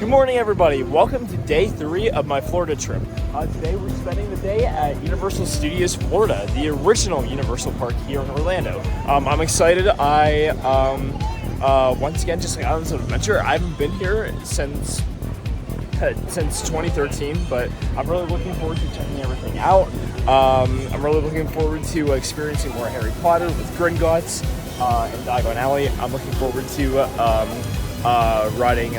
Good morning, everybody. Welcome to day 3 of my Florida trip. Today we're spending the day at Universal Studios Florida, the original Universal Park here in Orlando. I'm excited. Once again, just like Islands of Adventure, I haven't been here since 2013, but I'm really looking forward to checking everything out. I'm really looking forward to experiencing more Harry Potter with Gringotts and Diagon Alley. I'm looking forward to riding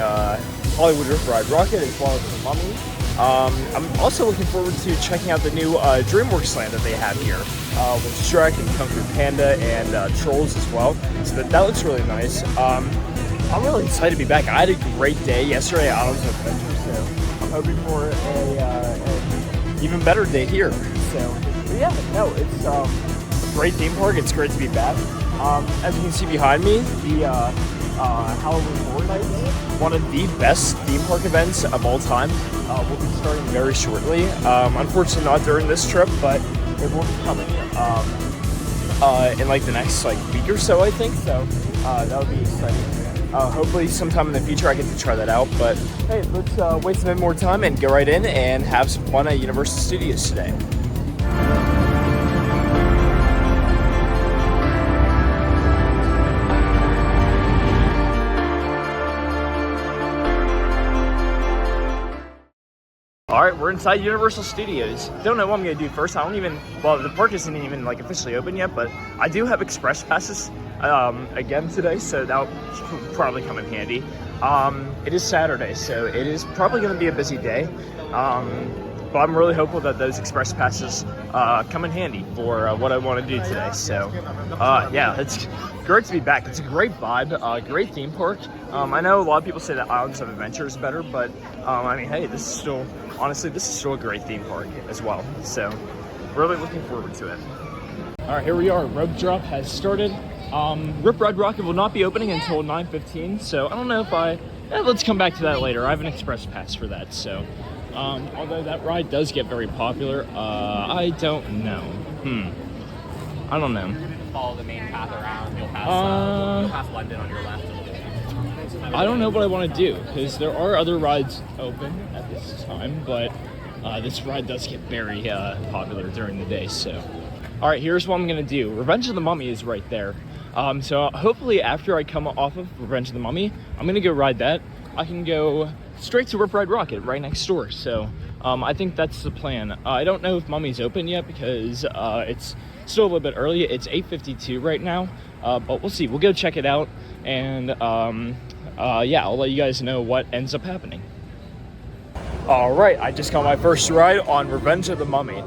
Hollywood Rip Ride Rocket as well as the Mummy. I'm also looking forward to checking out the new DreamWorks land that they have here with Shrek and Kung Fu Panda and Trolls as well. So that looks really nice. I'm really excited to be back. I had a great day yesterday at Islands of Adventure, so I'm hoping for an even better day here. So yeah, no, it's a great theme park. It's great to be back. As you can see behind me, the Halloween Horror Nights, one of the best theme park events of all time, will be starting very shortly. Unfortunately not during this trip, but it will be coming in like the next week or so, I think. So that would be exciting. Hopefully sometime in the future I get to try that out. But hey, let's waste a bit more time and go right in and have some fun at Universal Studios today. Alright, we're inside Universal Studios. Don't know what I'm going to do first. The park isn't even officially open yet, but I do have express passes again today, so that'll probably come in handy. It is Saturday, so it is probably going to be a busy day. But I'm really hopeful that those express passes come in handy for what I want to do today. So yeah, it's great to be back. It's a great vibe, great theme park. I know a lot of people say that Islands of Adventure is better, but I mean, hey, this is still a great theme park as well. So really looking forward to it. All right, here we are. Rope drop has started. Rip Ride Rocket will not be opening until 9:15. So I don't know if let's come back to that later. I have an express pass for that. So although that ride does get very popular, I don't know. I don't know. Follow the main path around. You'll pass London on your left. I don't know what I want to do because there are other rides open at this time, but this ride does get very popular during the day. So, all right, here's what I'm gonna do. Revenge of the Mummy is right there. So hopefully after I come off of Revenge of the Mummy, I'm gonna go ride that. I can go straight to Rip Ride Rocket right next door. So I think that's the plan. I don't know if Mummy's open yet because it's still a little bit early. It's 8:52 right now, but we'll see. We'll go check it out, and yeah, I'll let you guys know what ends up happening. All right, I just got my first ride on Revenge of the Mummy.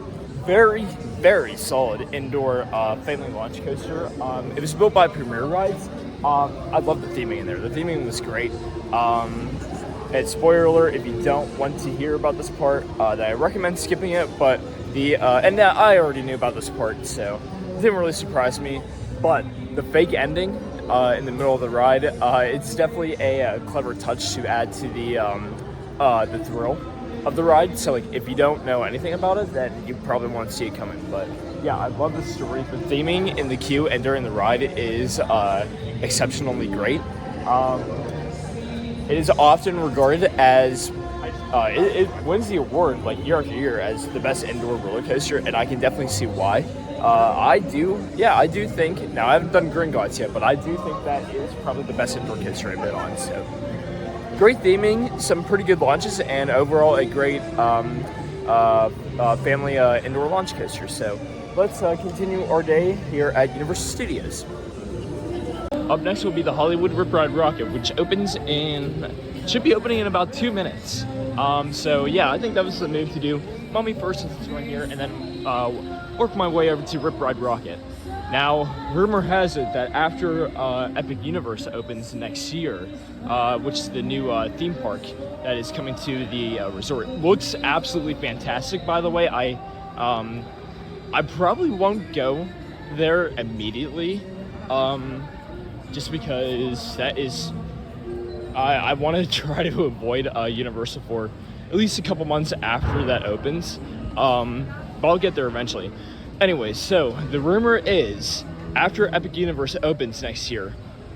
Very, very solid indoor family launch coaster. It was built by Premier Rides. I love the theming in there. The theming was great. And spoiler alert, if you don't want to hear about this part, that I recommend skipping it, but I already knew about this part, so it didn't really surprise me. But the fake ending in the middle of the ride, it's definitely a clever touch to add to the thrill of the ride. So if you don't know anything about it, then you probably want to see it coming. But yeah, I love the story. The theming in the queue and during the ride is exceptionally great. It is often regarded as it wins the award year after year as the best indoor roller coaster, and I can definitely see why. I do think, now I haven't done Gringotts yet, but I do think that is probably the best indoor coaster I've been on. So great theming, some pretty good launches, and overall a great family indoor launch coaster. So let's continue our day here at Universal Studios. Up next will be the Hollywood Rip Ride Rocket, which should be opening in about 2 minutes. So yeah, I think that was the move to do. Mummy first since it's right here, and then work my way over to Rip Ride Rocket. Now, rumor has it that after Epic Universe opens next year, which is the new theme park that is coming to the resort, looks absolutely fantastic. By the way, I probably won't go there immediately. Just because that is, I want to try to avoid Universal for at least a couple months after that opens, but I'll get there eventually. Anyway, so the rumor is after Epic Universe opens next year,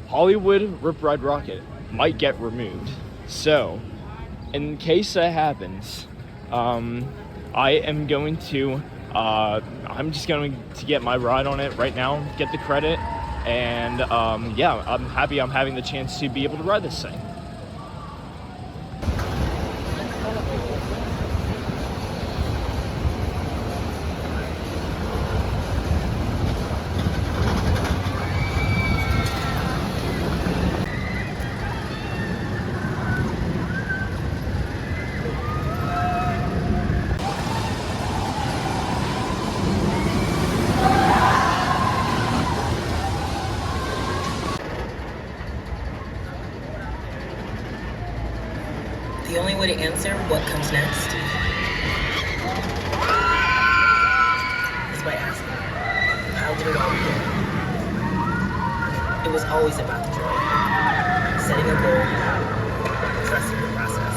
Hollywood Rip Ride Rocket might get removed. So in case that happens, I am going to, I'm just going to get my ride on it right now, get the credit, and yeah, I'm happy I'm having the chance to be able to ride this thing. The only way to answer what comes next is by asking, how did it all begin? It was always about the journey, setting a goal, trusting the process.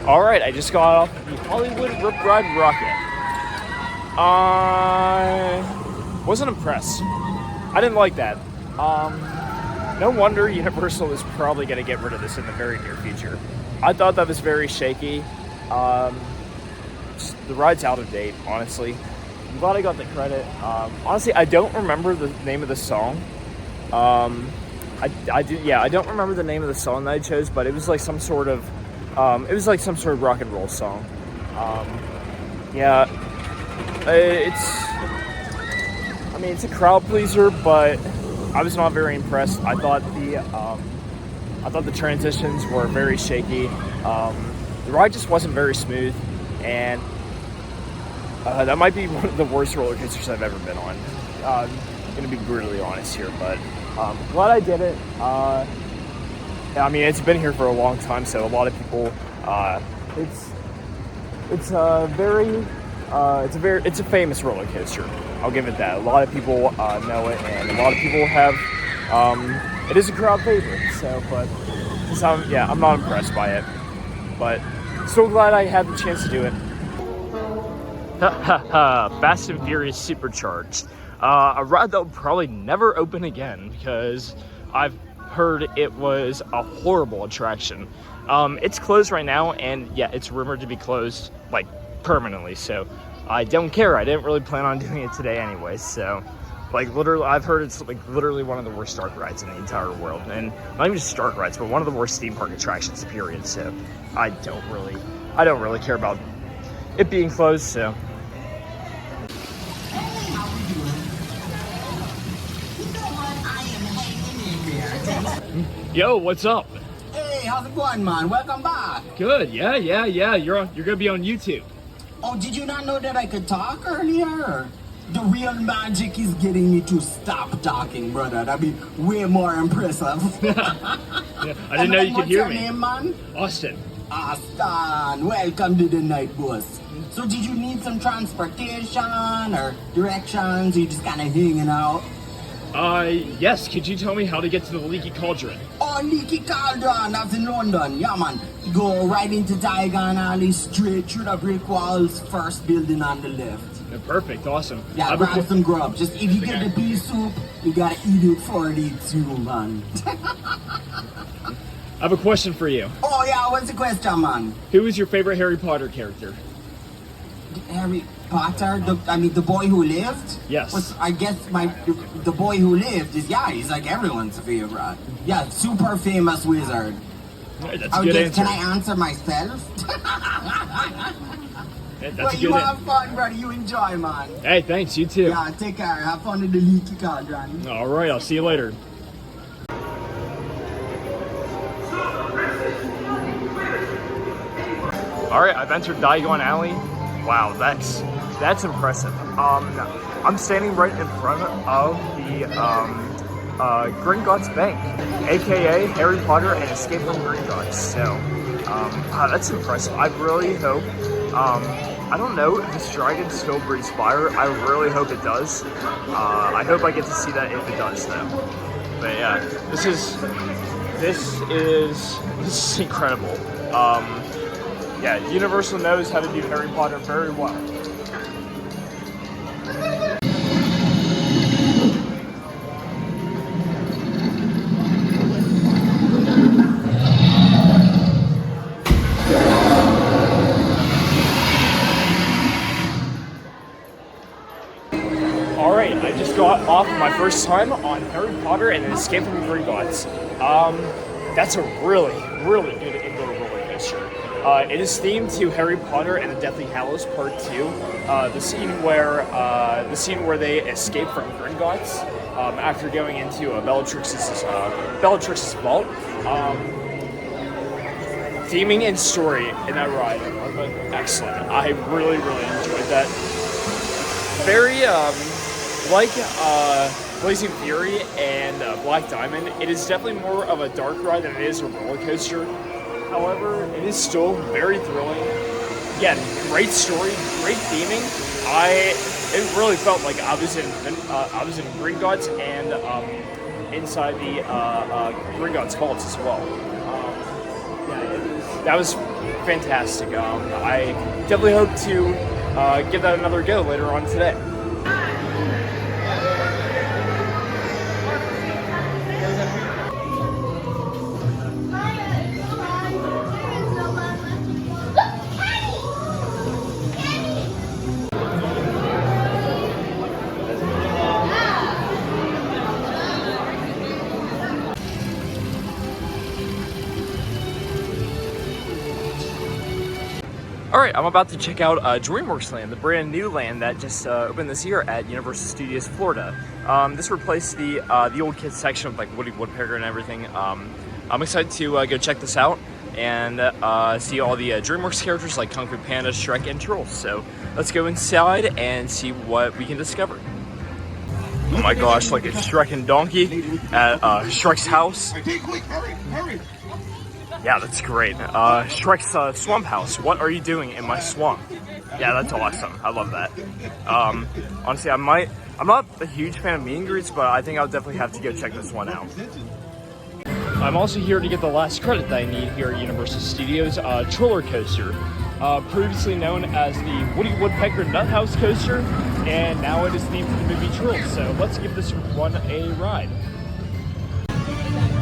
All right, I just got off the Hollywood Rip Ride Rocket. I wasn't impressed. I didn't like that. No wonder Universal is probably going to get rid of this in the very near future. I thought that was very shaky. The ride's out of date, honestly. I'm glad I got the credit. Honestly, I don't remember the name of the song. I don't remember the name of the song that I chose, but it was like some sort of rock and roll song. It's a crowd pleaser, but I was not very impressed. I thought the transitions were very shaky. The ride just wasn't very smooth, and that might be one of the worst roller coasters I've ever been on. I'm gonna be brutally honest here, but glad I did it. It's been here for a long time, so a lot of people. It's a famous roller coaster. I'll give it that. A lot of people know it, and a lot of people have. It is a crowd favorite. So, but I'm not impressed by it. But so glad I had the chance to do it. Fast and Furious Supercharged. A ride that will probably never open again because I've heard it was a horrible attraction. It's closed right now, and yeah, it's rumored to be closed like permanently, so I don't care. I didn't really plan on doing it today anyway, so like literally I've heard it's like literally one of the worst dark rides in the entire world, and not even just dark rides, but one of the worst theme park attractions, period. So I don't really care about it being closed, so yo, what's up? Hey, how's it going, man? Welcome back. Good. Yeah. You're gonna be on YouTube. Oh, did you not know that I could talk earlier? The real magic is getting me to stop talking, brother. That'd be way more impressive. Yeah, I didn't know you could hear me. What's your name, man? Austin. Austin, welcome to the night bus. So did you need some transportation or directions? Or you just kind of hanging out? Yes. Could you tell me how to get to the Leaky Cauldron? Oh, Leaky Cauldron, that's in London. Yeah, man. You go right into Diagon Alley, straight through the brick walls, first building on the left. Perfect. Awesome. Yeah, grab some grub. Just if you get the pea soup, you gotta eat it for it too, man. I have a question for you. Oh, yeah, what's the question, man? Who is your favorite Harry Potter character? Harry Potter? The boy who lived? Yes. I guess the boy who lived is, he's like everyone's favorite. Yeah, super famous wizard. Right, that's a good answer. Can I answer myself? That's well, you have fun, brother. You enjoy, man. Hey, thanks. You too. Yeah, take care. Have fun in the Leaky Cauldron. All right, I'll see you later. All right, I've entered Diagon Alley. Wow, that's impressive. I'm standing right in front of the Gringotts Bank, aka Harry Potter and Escape from Gringotts. So that's impressive. I really hope. I don't know if this dragon still breathes fire. I really hope it does. I hope I get to see that if it does, though. But yeah, this is incredible. Yeah, Universal knows how to do Harry Potter very well. Alright, I just got off my first time on Harry Potter and Escape from Gringotts. That's a really, really good indoor roller coaster. It is themed to Harry Potter and the Deathly Hallows Part 2. The scene where they escape from Gringotts after going into Bellatrix's vault. Theming and story in that ride are excellent. I really, really enjoyed that. Very like Blazing Fury and Black Diamond, it is definitely more of a dark ride than it is a roller coaster. However, it is still very thrilling. Again, great story, great theming. It really felt like I was in Gringotts and inside the Gringotts vaults as well. That was fantastic. I definitely hope to give that another go later on today. Alright, I'm about to check out DreamWorks Land, the brand new land that just opened this year at Universal Studios Florida. This replaced the old kids section with like Woody Woodpecker and everything. I'm excited to go check this out and see all the DreamWorks characters like Kung Fu Panda, Shrek, and Trolls. So let's go inside and see what we can discover. Oh my gosh, like it's Shrek and Donkey at Shrek's house. Hurry! Yeah, that's great. Shrek's swamp house. What are you doing in my swamp? Yeah, that's awesome. I love that. Honestly, I'm not a huge fan of meet and greets, but I think I'll definitely have to go check this one out. I'm also here to get the last credit that I need here at Universal Studios, Troller Coaster. Previously known as the Woody Woodpecker Nut House Coaster, and now it is themed for the movie Trolls. So let's give this one a ride.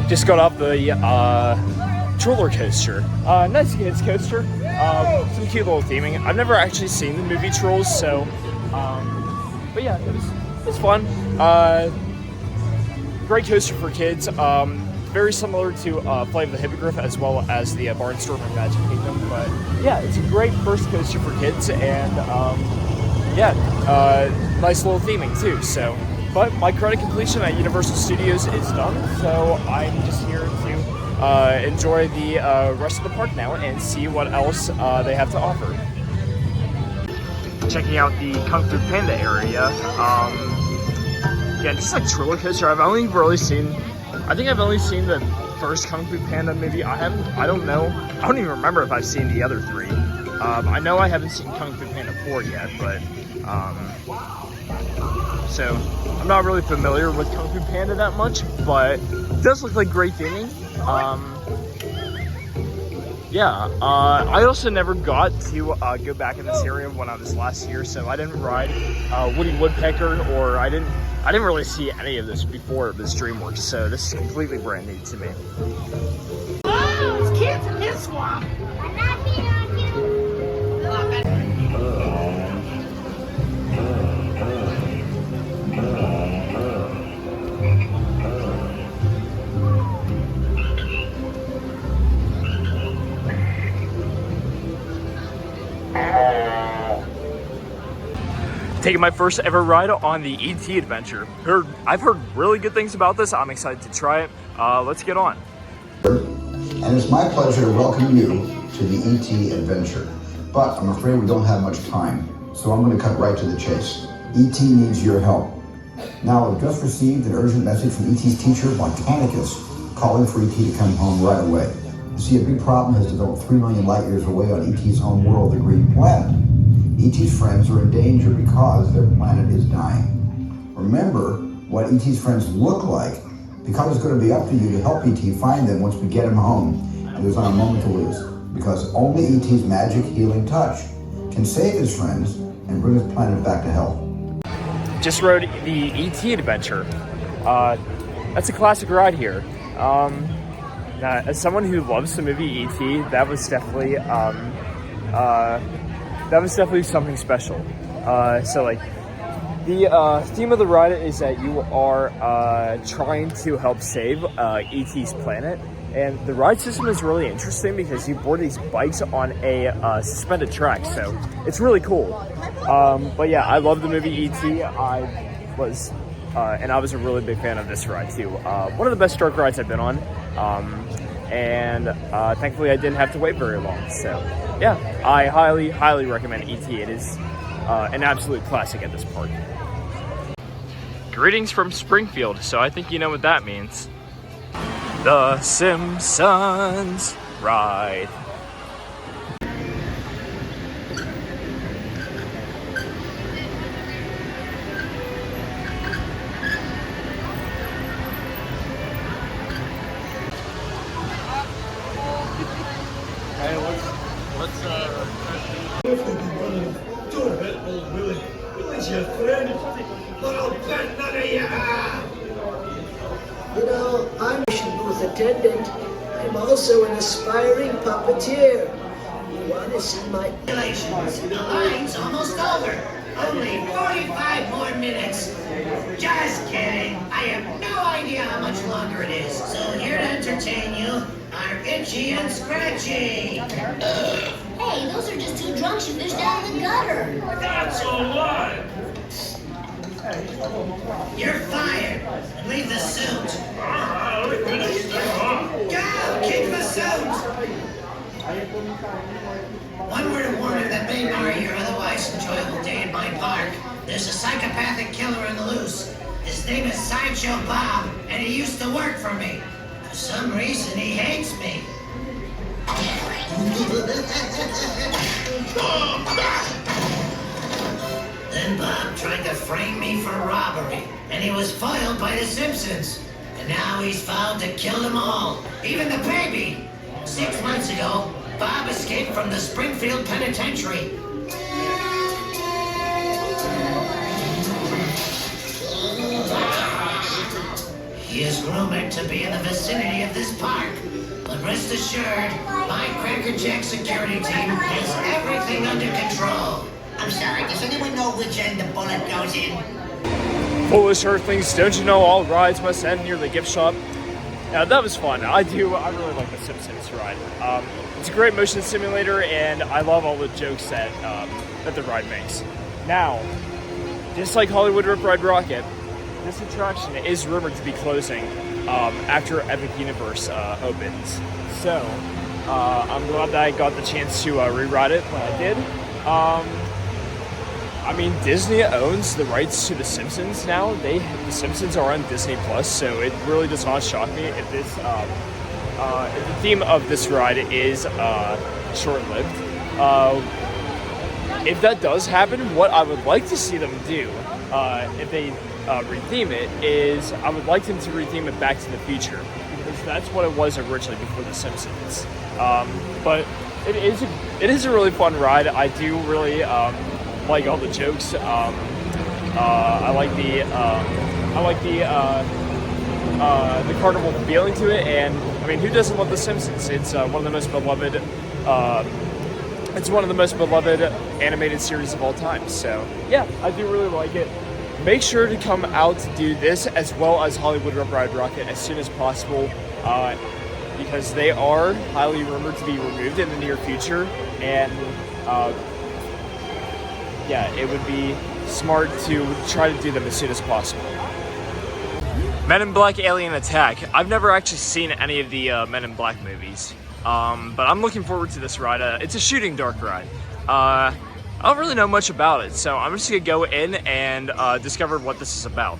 Just got off the Troller Coaster. Nice kids coaster. Some cute little theming. I've never actually seen the movie Trolls, so but yeah, it was fun. Great coaster for kids. Very similar to Flight of the Hippogriff as well as the Barnstormer and Magic Kingdom. But yeah, it's a great first coaster for kids, and nice little theming too. So, but my credit completion at Universal Studios is done, so I'm just here to enjoy the rest of the park now and see what else they have to offer. Checking out the Kung Fu Panda area. Yeah, just like Troller Coaster, I've only really seen, I think I've only seen the first Kung Fu Panda movie. I don't even remember if I've seen the other three. I know I haven't seen Kung Fu Panda 4 yet, but so I'm not really familiar with Kung Fu Panda that much, but it does look like great theming. I also never got to go back in this area when I was last here, so I didn't ride Woody Woodpecker, or I didn't really see any of this before it was DreamWorks, so this is completely brand new to me. Oh, it's kids in his swamp. Taking my first ever ride on the ET adventure. I've heard really good things about this. I'm excited to try it. Let's get on. And it's my pleasure to welcome you to the ET adventure. But I'm afraid we don't have much time, so I'm going to cut right to the chase. ET needs your help. Now, I've just received an urgent message from ET's teacher, Botanicus, calling for ET to come home right away. You see, a big problem has developed 3 million light years away on ET's home world, the Green Planet. ET's friends are in danger because their planet is dying. Remember what ET's friends look like, because it's going to be up to you to help ET find them once we get him home, and there's not a moment to lose, because only ET's magic healing touch can save his friends and bring his planet back to health. Just rode the ET adventure. That's a classic ride here. Now, as someone who loves the movie ET, that was definitely something special. So like, The theme of the ride is that you are trying to help save ET's planet. And the ride system is really interesting because you board these bikes on a suspended track, so it's really cool. But yeah, I love the movie E.T. I was a really big fan of this ride too. One of the best dark rides I've been on, and thankfully I didn't have to wait very long. So yeah, I highly, highly recommend E.T. It is an absolute classic at this park. Greetings from Springfield, so I think you know what that means. The Simpsons ride. You know, I'm a booth attendant. I'm also an aspiring puppeteer. You want to see my... Congratulations. The line's almost over. Only 45 more minutes. Just kidding. I have no idea how much longer it is. So here to entertain you are Itchy and Scratchy. Hey, those are just two drunks you fished out of the gutter. That's a lie. You're fired. Leave the suit. Go! Kick the suit! One word of warning that may mar your otherwise enjoyable day in my park. There's a psychopathic killer on the loose. His name is Sideshow Bob, and he used to work for me. For some reason, he hates me. Then Bob tried to frame me for robbery, and he was foiled by the Simpsons. And now he's vowed to kill them all, even the baby. 6 months ago, Bob escaped from the Springfield Penitentiary. He is rumored to be in the vicinity of this park. But rest assured, my Crackerjack security team has everything under control. I'm sorry, does anyone know which end the bullet goes in? Foolish Earthlings, don't you know all rides must end near the gift shop? Yeah, that was fun. I really like the Simpsons ride. It's a great motion simulator, and I love all the jokes that the ride makes. Now, just like Hollywood Rip Ride Rocket, this attraction is rumored to be closing after Epic Universe opens. So, I'm glad that I got the chance to re-ride it when I did. I mean, Disney owns the rights to The Simpsons now. The Simpsons are on Disney Plus, so it really does not shock me if this, if the theme of this ride is short-lived. If that does happen, what I would like to see them do, if they retheme it, is I would like them to retheme it Back to the Future, because that's what it was originally before The Simpsons. But it is a really fun ride. I do really like all the jokes. I like the carnival feeling to it, and I mean, who doesn't love The Simpsons? It's one of the most beloved. It's one of the most beloved animated series of all time. So yeah, I do really like it. Make sure to come out to do this as well as Hollywood Rip Ride Rocket as soon as possible, because they are highly rumored to be removed in the near future, and yeah, it would be smart to try to do them as soon as possible. Men in Black Alien Attack. I've never actually seen any of the Men in Black movies, but I'm looking forward to this ride. It's a shooting dark ride. I don't really know much about it, so I'm just gonna go in and discover what this is about.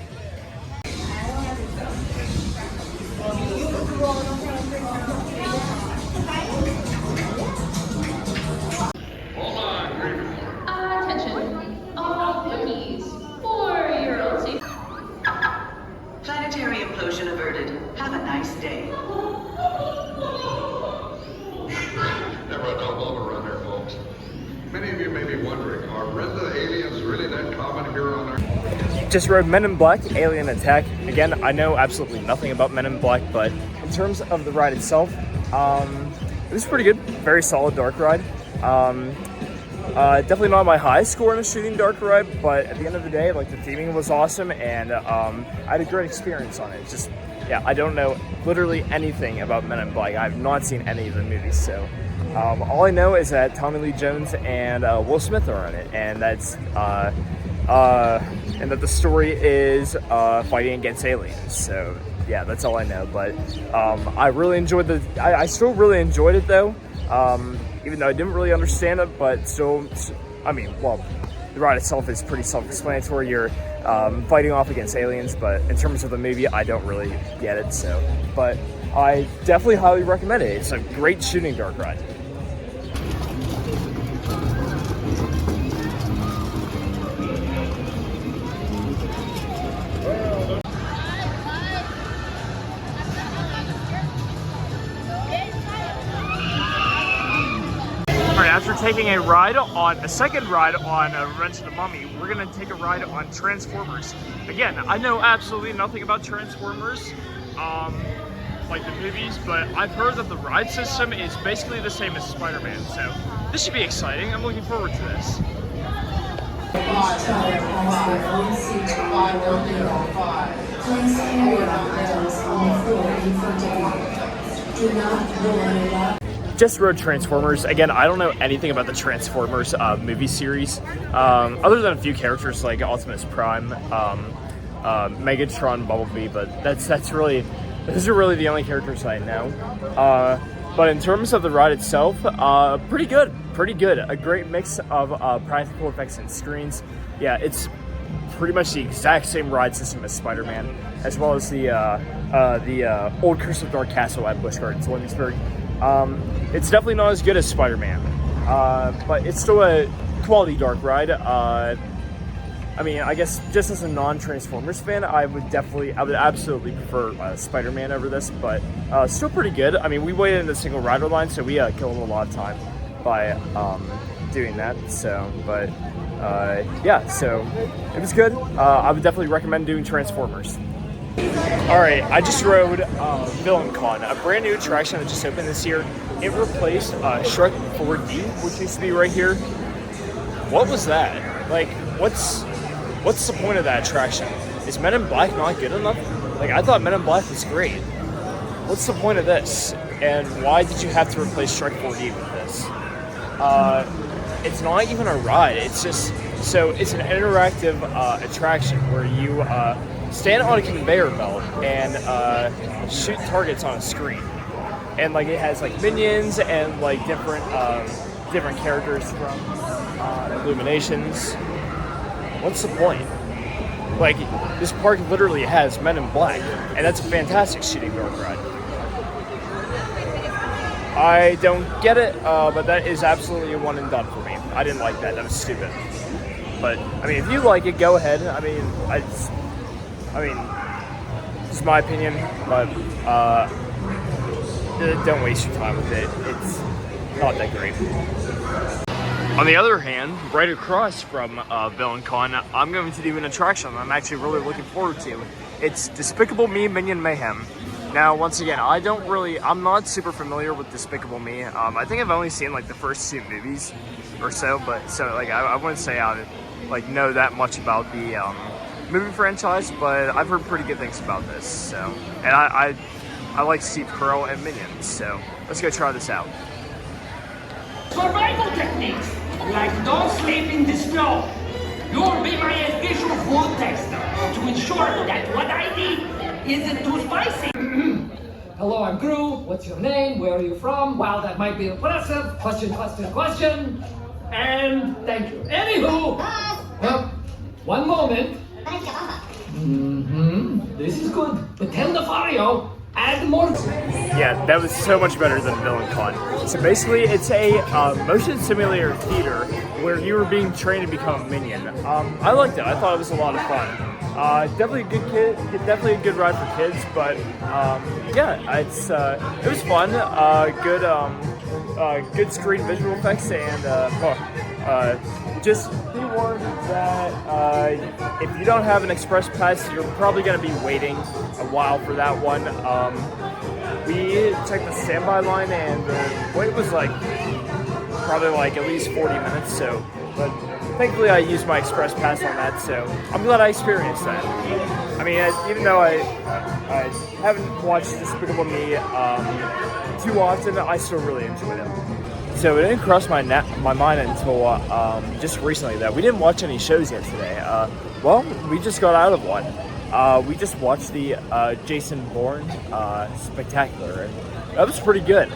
Attention, all cookies for your own safety. Planetary implosion averted. Have a nice day. Never a dull moment around here, folks. Many of you may be wondering, are Brenda aliens really that common here on Earth? Just rode Men in Black Alien Attack. Again, I know absolutely nothing about Men in Black, but in terms of the ride itself, it was pretty good. Very solid dark ride. Definitely not my highest score in a shooting dark ride, but at the end of the day, like the theming was awesome, and I had a great experience on it. It's just, yeah, I don't know literally anything about Men in Black. I've not seen any of the movies, so all I know is that Tommy Lee Jones and Will Smith are in it, and that's and that the story is fighting against aliens. So yeah, that's all I know. But I really enjoyed I still really enjoyed it though. Even though I didn't really understand it, but still, I mean, well, the ride itself is pretty self-explanatory. You're fighting off against aliens, but in terms of the movie, I don't really get it. So, but I definitely highly recommend it. It's a great shooting dark ride. After taking a second ride on Revenge of the Mummy, we're gonna take a ride on Transformers. Again, I know absolutely nothing about Transformers, like the movies, but I've heard that the ride system is basically the same as Spider-Man, so this should be exciting. I'm looking forward to this. Just rode Transformers. Again, I don't know anything about the Transformers movie series, other than a few characters like Optimus Prime, Megatron, Bumblebee, but those are really the only characters I know. But in terms of the ride itself, pretty good. A great mix of practical effects and screens. Yeah, it's pretty much the exact same ride system as Spider-Man, as well as the old Curse of Dark Castle at Busch Gardens, Williamsburg. It's definitely not as good as Spider-Man, but it's still a quality dark ride. I mean, I guess just as a non-Transformers fan, I would absolutely prefer Spider-Man over this, but still pretty good. I mean, we waited in the single rider line, so we killed a lot of time by doing that. So, but yeah, so it was good. I would definitely recommend doing Transformers. Alright, I just rode VillainCon, a brand new attraction that just opened this year. It replaced Shrek 4D, which used to be right here. What was that? Like, what's the point of that attraction? Is Men in Black not good enough? Like, I thought Men in Black was great. What's the point of this? And why did you have to replace Shrek 4D with this? It's not even a ride. It's just, so it's an interactive attraction where you stand on a conveyor belt and shoot targets on a screen, and like it has like minions and like different characters from Illuminations. What's the point? Like, this park literally has Men in Black, and that's a fantastic shooting dark ride. I don't get it, but that is absolutely a one and done for me. I didn't like that. That was stupid. But I mean, if you like it, go ahead. I mean, this is my opinion, but don't waste your time with it. It's not that great. On the other hand, right across from VillainCon, I'm going to do an attraction I'm actually really looking forward to. It's Despicable Me Minion Mayhem. Now, once again, I'm not super familiar with Despicable Me. I think I've only seen like the first two movies or so, but so like I wouldn't say I know that much about the movie franchise, but I've heard pretty good things about this. So, and I like Steve Carell and Minions, so let's go try this out. Survival techniques, like don't sleep in the snow. You will be my official food tester to ensure that what I eat isn't too spicy. Hello, I'm Gru. What's your name? Where are you from? Wow, that might be impressive. Question. And thank you. Anywho, one moment. This is good. Pretend the Fario. Add more. Yeah, that was so much better than VillainCon. So basically, it's a motion simulator theater where you were being trained to become a minion. I liked it. I thought it was a lot of fun. Definitely a good ride for kids. But yeah, it was fun. Good screen visual effects, and just be warned that if you don't have an express pass, you're probably going to be waiting a while for that one. We checked the standby line, and the wait was like probably like at least 40 minutes. So, but thankfully I used my express pass on that, so I'm glad I experienced that. I mean, even though I haven't watched Despicable Me too often, I still really enjoyed it. So it didn't cross my mind until just recently that we didn't watch any shows yet today. Well, we just got out of one. We just watched the Jason Bourne Spectacular, and that was pretty good.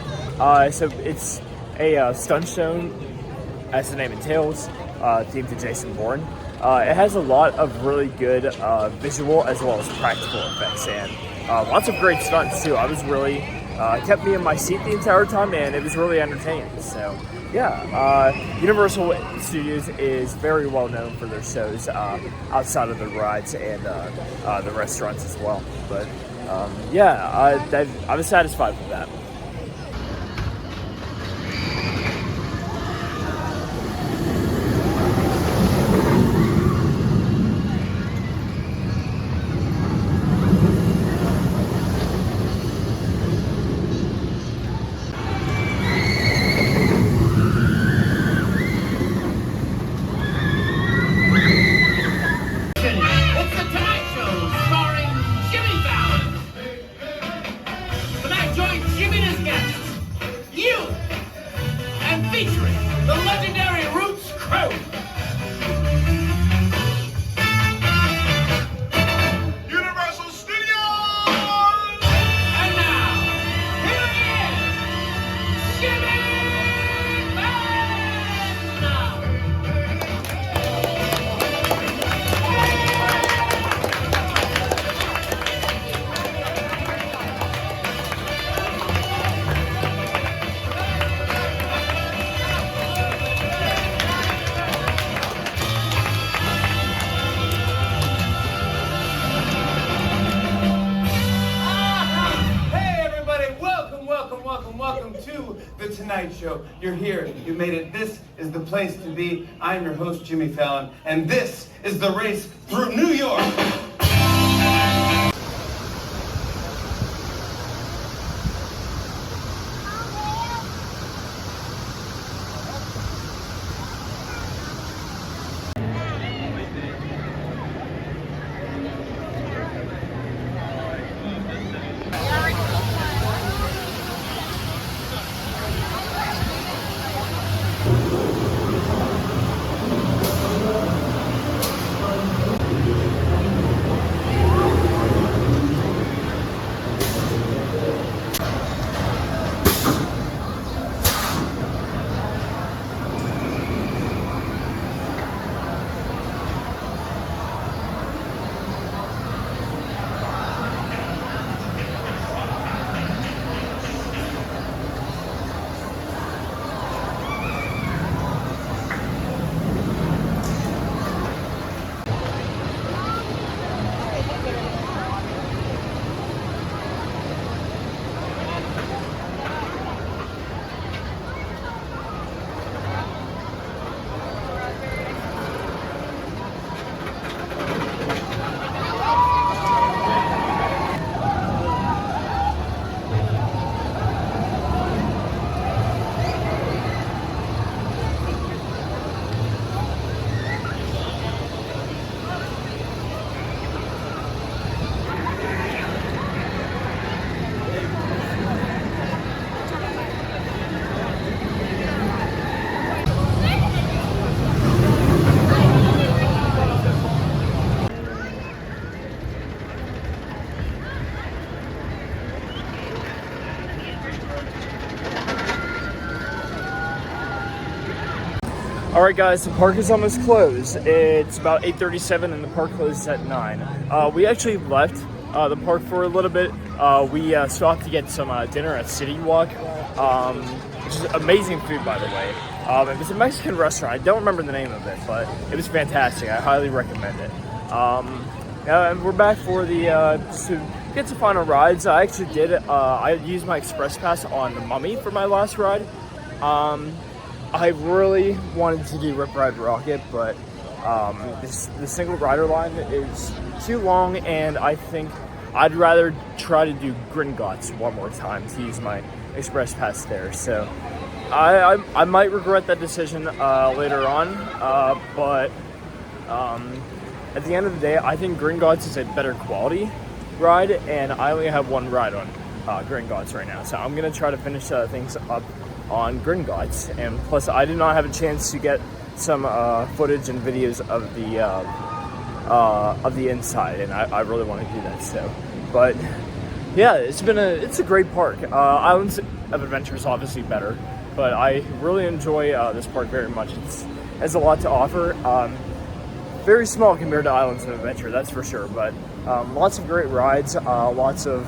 So it's a stunt show, as the name entails, themed to Jason Bourne. It has a lot of really good visual as well as practical effects, and lots of great stunts too. I was really kept me in my seat the entire time, and it was really entertaining. So yeah, Universal Studios is very well known for their shows outside of the rides and the restaurants as well. But yeah, I was satisfied with that. Show. You're here. You made it. This is the place to be. I'm your host, Jimmy Fallon, and this is the race through New York. Alright guys, the park is almost closed. It's about 8:37 and the park closes at 9. We actually left the park for a little bit. We stopped to get some dinner at City Walk, which is amazing food, by the way. It was a Mexican restaurant. I don't remember the name of it, but it was fantastic. I highly recommend it. And we're back for the to get some final rides. I actually did. I used my express pass on the Mummy for my last ride. I really wanted to do Rip Ride Rocket, but the single rider line is too long, and I think I'd rather try to do Gringotts one more time to use my express pass there. So I might regret that decision later on, but at the end of the day, I think Gringotts is a better quality ride, and I only have one ride on Gringotts right now, so I'm gonna try to finish things up on Gringotts. And plus, I did not have a chance to get some footage and videos of the inside, and I really want to do that. So, but yeah, it's a great park. Islands of Adventure is obviously better, but I really enjoy this park very much. It has a lot to offer. Very small compared to Islands of Adventure, that's for sure. But lots of great rides, lots of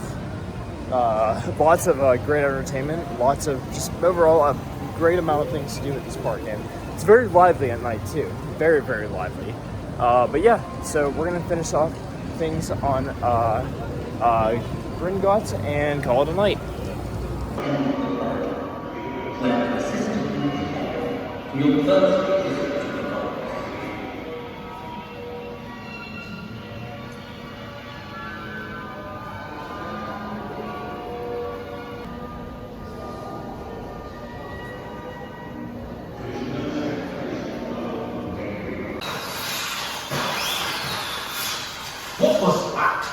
great entertainment, lots of just overall a great amount of things to do at this park, and it's very lively at night too. Very, very lively. But yeah, so we're gonna finish off things on Gringotts and call it a night. What was that?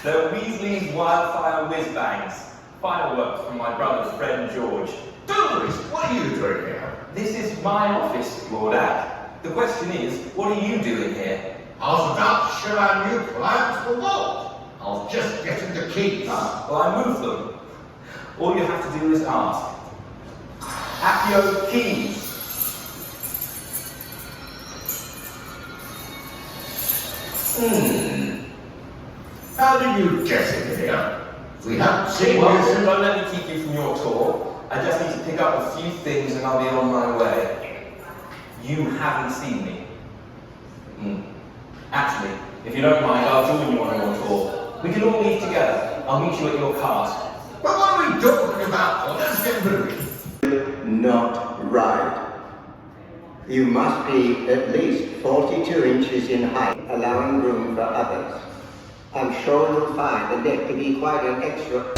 The Weasley's Wildfire Whiz-Bangs. Fireworks from my brother's friend George. Douglas, what are you doing here? This is my office, Lord Ad. The question is, what are you doing here? I was about to show our new clients the vault. I was just getting the keys. Well, I moved them. All you have to do is ask. Accio keys. How did you get in here? We haven't seen you since... Don't let me keep you from your tour. I just need to pick up a few things and I'll be on my way. You haven't seen me. Actually, if you don't mind, I'll join you on your tour. We can all leave together. I'll meet you at your cars. But what are we talking about? Let's get moving. Not right. You must be at least 42 inches in height, allowing room for others. I'm sure you'll find the deck to be quite an extra...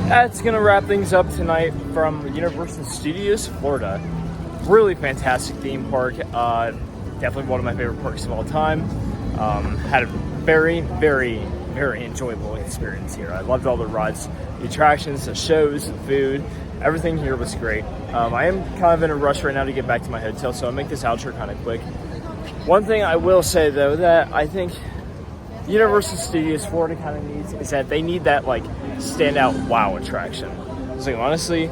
That's gonna wrap things up tonight from Universal Studios Florida. Really fantastic theme park. Definitely one of my favorite parks of all time. Had a very, very, very enjoyable experience here. I loved all the rides, the attractions, the shows, the food. Everything here was great. I am kind of in a rush right now to get back to my hotel, so I'll make this outro kind of quick. One thing I will say though that I think Universal Studios Florida kind of needs is that they need that like standout wow attraction. So honestly,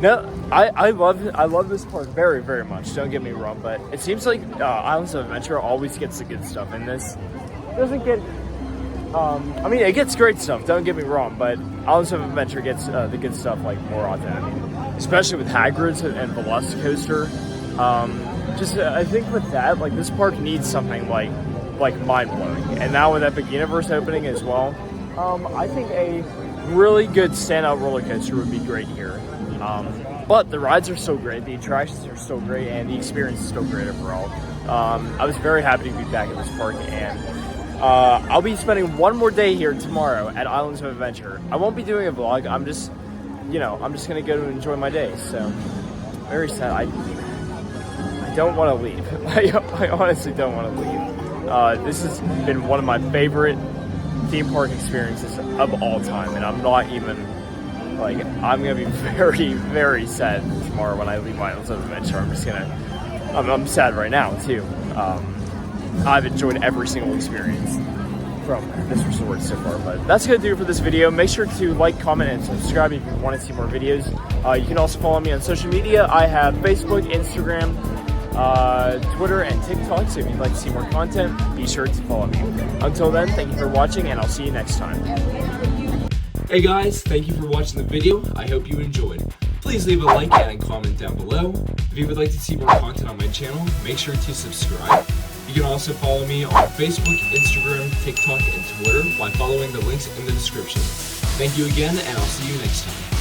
no, I love this park very, very much. Don't get me wrong, but it seems like Islands of Adventure always gets the good stuff, and this doesn't get I mean, it gets great stuff, don't get me wrong, but Islands of Adventure gets the good stuff like more often. I mean, especially with Hagrid's and Velocicoaster. I think with that, like, this park needs something like mind-blowing. And now with Epic Universe opening as well, I think a really good standout roller coaster would be great here. But the rides are so great, the attractions are so great, and the experience is so great overall. I was very happy to be back at this park, and I'll be spending one more day here tomorrow at Islands of Adventure. I won't be doing a vlog. I'm just gonna go to enjoy my day. So very sad. I don't want to leave. I honestly don't want to leave. This has been one of my favorite theme park experiences of all time, and I'm not even like, I'm gonna be very, very sad tomorrow when I leave Islands of Adventure. I'm sad right now too. I've enjoyed every single experience from this resort so far, but that's gonna do it for this video. Make sure to like, comment, and subscribe if you want to see more videos. You can also follow me on social media. I have Facebook, Instagram, Twitter, and TikTok, so if you'd like to see more content, be sure to follow me. Until then, thank you for watching, and I'll see you next time. Hey guys, thank you for watching the video. I hope you enjoyed. Please leave a like and a comment down below. If you would like to see more content on my channel, make sure to subscribe. You can also follow me on Facebook, Instagram, TikTok, and Twitter by following the links in the description. Thank you again, and I'll see you next time.